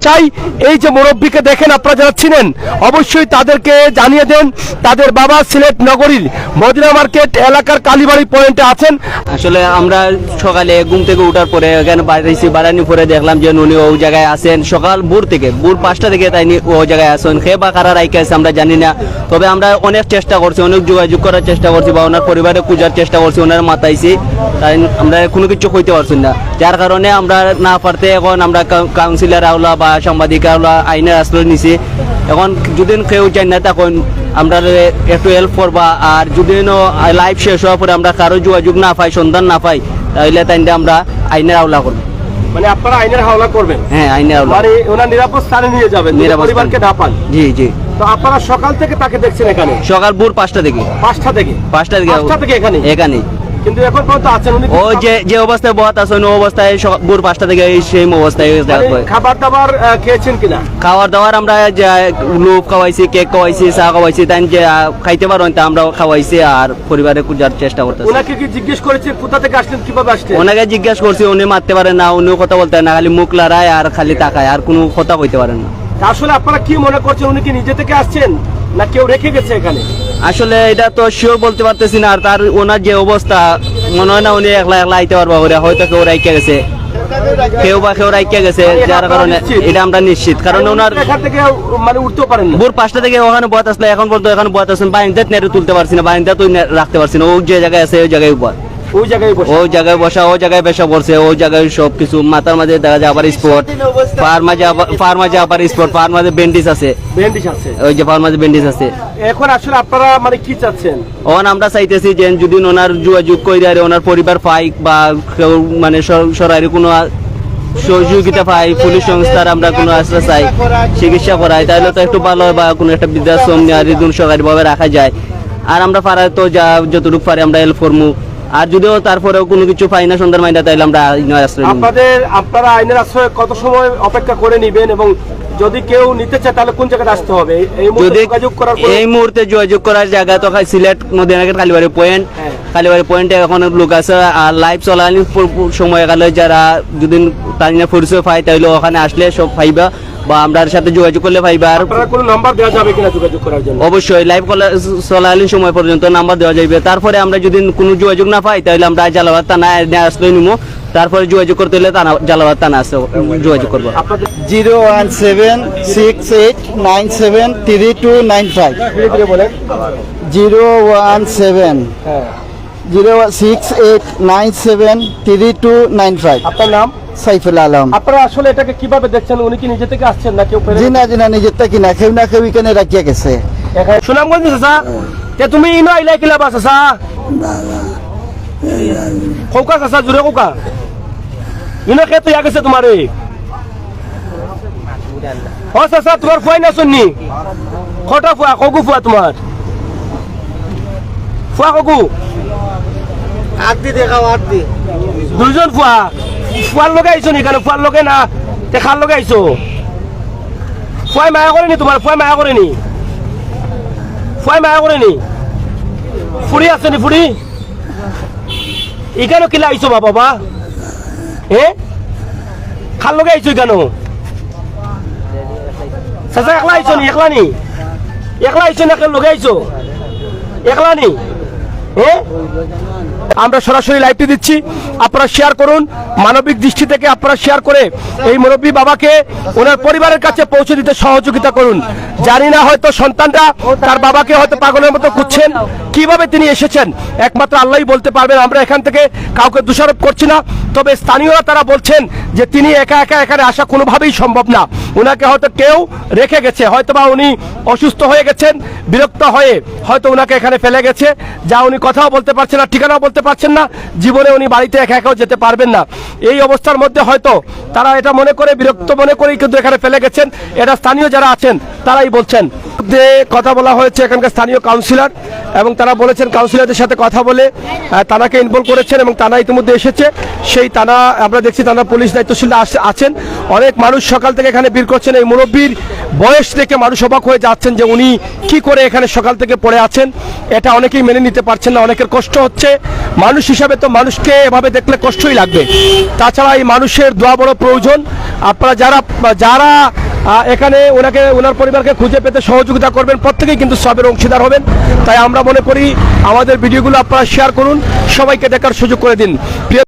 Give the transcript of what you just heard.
চাই এই যে মুরব্বীকে দেখেন আপনারা যারা চিনেন অবশ্যই তাদেরকে জানিয়ে দেন তাদের বাবা সিলেট নগরীর মদিনা মার্কেট এলাকার কালীবাড়ি পয়েন্টে আছেন। আসলে আমরা সকালে ঘুম থেকে উঠার পরে এখানে বাড়ানি পরে দেখলাম যে উনি ওই জায়গায় আছেন সকাল ভোর 5টা থেকে তাই ওই জায়গায় আসেন খেয়ে বা কারা রাইকে আছে আমরা জানি না। তবে আমরা অনেক চেষ্টা করছি, অনেক যোগাযোগ করার চেষ্টা করছি বা ওনার পরিবারে খোঁজার চেষ্টা করছি, ওনার মাথাইছি, তাই আমরা কোনো কিছু কইতে পারছি না। যার কারণে আমরা না পারতে এখন আমরা কাউন্সিলর আওলা বা সাংবাদিক আওলা আইনের আশ্রয় নিছি। এখন যদি কেউ চাই না তখন আমরা একটু হেল্প করবা, আর যদি লাইফ শেষ হওয়ার পরে আমরা কারো যোগাযোগ না পাই, সন্ধান না পাই, তাহলে তাই আমরা আইনের আওলা করবো। মানে আপনারা আইনের হাওলা করবেন? হ্যাঁ, আইনের আওলা, মানে ওনার নিরাপদ স্থানে নিয়ে যাবেন পরিবারকে না পান? জি জি। তো আপনারা সকাল থেকে তাকে দেখছেন এখানে? সকাল ভোর 5টা থেকে এখানে। কিন্তু এখন পর্যন্ত আছেন উনি? ও যে অবস্থায় বহাত আছেন ওই অবস্থায় ভোর 5টা থেকে সেই অবস্থায়। খাবার দাবার খেয়েছেন কিনা? খাবার দাবার আমরা লুপ খাওয়াইছি, কেক খাওয়াইছি, চা খাওয়াইছি, তাই যে খাইতে পারেন তা আমরা খাওয়াইছি আর পরিবারে খুঁজার চেষ্টা করতেছি। ওনাকে কি জিজ্ঞেস করেছে কোথা থেকে আসলেন, কিভাবে আসলেন? ওনাকে জিজ্ঞেস করছি, উনি মারতে পারেন না, উনিও কথা বলতে না, খালি মুখ লড়ায় আর খালি তাকায়, আর কোনো কথা কইতে পারেন না। আসলে আপনারা কি মনে করছেন, উনি কি নিজে থেকে আসছেন না কেউ রেখে গেছে এখানে? আসলে এটা তো শিওর বলতে পারতেছি না, আর তার ওনার যে অবস্থা মনে হয় না উনি একলা আইতে পারবা, হয়তো কেউ রাইকে গেছে, কেউ রাইকে গেছে, যার কারণে এটা আমরা নিশ্চিত। কারণ ওনার এখান থেকে মানে উঠতেও পারেন না। ভোর 5টা থেকে ওখানে বয়াত আসলে এখন পর্যন্ত এখানে বয়াত আছেন, বাহিনীতে নেড়ে তুলতে পারছি না, বাহিনীতে তো রাখতে পারছি না। ও যে জায়গায় আছে ওই জায়গায় বসা, ওই জায়গায় বেশা পড়ছে, ওই জায়গায় সবকিছু মাথার মাঝে দেখা যায় আবার স্পট, পার মাঝে আবার স্পট, পার মাঝে ব্যান্ডেজ আছে, ওই যে পার মাঝে ব্যান্ডেজ আছে। এখন আসলে আপনারা মানে কি চাচ্ছেন? আমরা চাইতেছি যে যদি ওনার যোগাযোগ করে ওনার পরিবার পাই বা কেউ মানে সরকারি কোনো সহযোগিতা পাই, পুলিশ সংস্থার আমরা কোনো আশ্রয় চাই, চিকিৎসা করাই, তাহলে তো একটু ভালো হয়, বা কোনো একটা বৃদ্ধাশ্রম সরকারি ভাবে রাখা যায়। আর আমরা পাড়ায় তো যা যতটুকু পারি আমরা হেল্প করবো, আর যদিও তারপরেও কোনো কিছু পাই না সন্ধ্যার মাইন্ডা, তাইলে আমরা আইনের আশ্রয়। আপনারা আইনের আশ্রয় কত সময় অপেক্ষা করে নিবেন, এবং যদি কেউ নিতে চায় তাহলে কোন জায়গায় আসতে হবে? এই মুহূর্তে যোগাযোগ করার জায়গা তো সিলেট মদিনা কালীবাড়ি পয়েন্ট, কালীবাড়ি পয়েন্টে এখন লোক আছে, আর লাইভ চলাকালীন সময় গেলে যারা যদি তার পরিচয় পাই তাহলে ওখানে আসলে সব পাইবা, বা আমরা সাথে যোগাযোগ করলে পাইবা। আর কোনো নাম্বার দেওয়া যাবে কিনা যোগাযোগ করার জন্য? অবশ্যই লাইভ চলাকালীন সময় পর্যন্ত নাম্বার দেওয়া যাবে। তারপরে আমরা যদি কোনো যোগাযোগ না পাই তাহলে আমরা জালাবাদ থানা আশ্রয় নিবো, তারপরে যোগাযোগ করতে হলে জালাবাদ থানা আসে যোগাযোগ করবো। 01766973295 01766973295। আপনার নাম? সাইফুল আলম। আপনারা আসলে এটাকে কিভাবে দেখছেন? উনি কি নিজে থেকে আসছেন না কেউ? জি না নিজের থেকে না, কেউ না কেউ এখানে রাখিয়া গেছে। সুনামগঞ্জ চাচা, তুমি ইনো আইলাই কিলা বা চাচা? কৌকা চাচা, জোরে কৌকা। ইনো কে তো গেছে তোমার? ও চাচা, তোমার ফুয়াই না শুননি? কটা ফুয়া? কগু ফুয়া তোমার? ফুয়া কগু? আদি দেখাও, আদি দুইজন ফুয়া। ফুয়ার লগে আইছো নি? কেন ফুয়ার লগে না খার লগে আইছো? ফুয়াই মায়া করেনি তোমার? ফুয়াই মায়া করেনি? ফুড়ি আছে নি? ফুড়ি এখানে কিলা আইছো বাবা? খার লগে আইছো কেন? চাচা একলা আইছো নি? একলা আইছো না কেন লগে আইছো? একলা নি? আমরা সরাসরি লাইভটি দিচ্ছি, আপনারা শেয়ার করুন, মানবিক দৃষ্টি থেকে আপনারা শেয়ার করে এই মুরব্বী বাবাকে ওনার পরিবারের কাছে পৌঁছে দিতে সহযোগিতা করুন। জানি না হয়তো সন্তানরা তার বাবাকে হয়তো পাগলের মতো খুঁজছেন, কিভাবে তিনি এসেছেন একমাত্র আল্লাহই বলতে পারবেন। আমরা এখান থেকে কাউকে দোষারোপ করছি না, তবে স্থানীয়রা তারা বলছেন যে তিনি একা এখানে আসা কোনোভাবেই সম্ভব না। ওনাকে হয়তো কেউ রেখে গেছে, হয়তো বা উনি অসুস্থ হয়ে গেছেন, বিরক্ত হয়ে হয়তো ওনাকে এখানে ফেলে গেছে, যা উনি কথাও বলতে পারছেন না, ঠিকানাও বলতে পারছেন না, জীবনে উনি বাড়িতে একাও যেতে পারবেন না। এই অবস্থার মধ্যে হয়তো তারা এটা মনে করে, বিরক্ত মনে করেই কিন্তু এখানে ফেলে গেছেন, এটা স্থানীয় যারা আছেন তারাই বলছেন। কথা বলা হয়েছে এখানকার স্থানীয় কাউন্সিলর, এবং তারা বলেছেন কাউন্সিলরদের সাথে কথা বলে তানাকে ইনভলভ করেছেন, এবং তানা ইতিমধ্যে এসেছে। সেই তানা আমরা দেখছি, তানা পুলিশ দায়িত্বশীল আছেন। অনেক মানুষ সকাল থেকে এখানে ভিড় করছেন। এই মুরব্বীর বয়স দেখে মানুষ অবাক হয়ে যাচ্ছেন যে উনি কি করে এখানে সকাল থেকে পড়ে আছেন, এটা অনেকেই মেনে নিতে পারছেন না। অনেকের কষ্ট হচ্ছে, মানুষ হিসাবে তো মানুষকে এভাবে দেখলে কষ্টই লাগবে। তাছাড়া এই মানুষের দোয়া বড় প্রয়োজন। আপনারা যারা যারা এখানে ওনার পরিবারকে খুঁজে পেতে সহযোগিতা করবেন, প্রত্যেকেই কিন্তু সবের অংশীদার হবেন। তাই আমরা মনে করি আমাদের ভিডিওগুলো আপনারা শেয়ার করুন, সবাইকে দেখার সুযোগ করে দিন। প্রিয়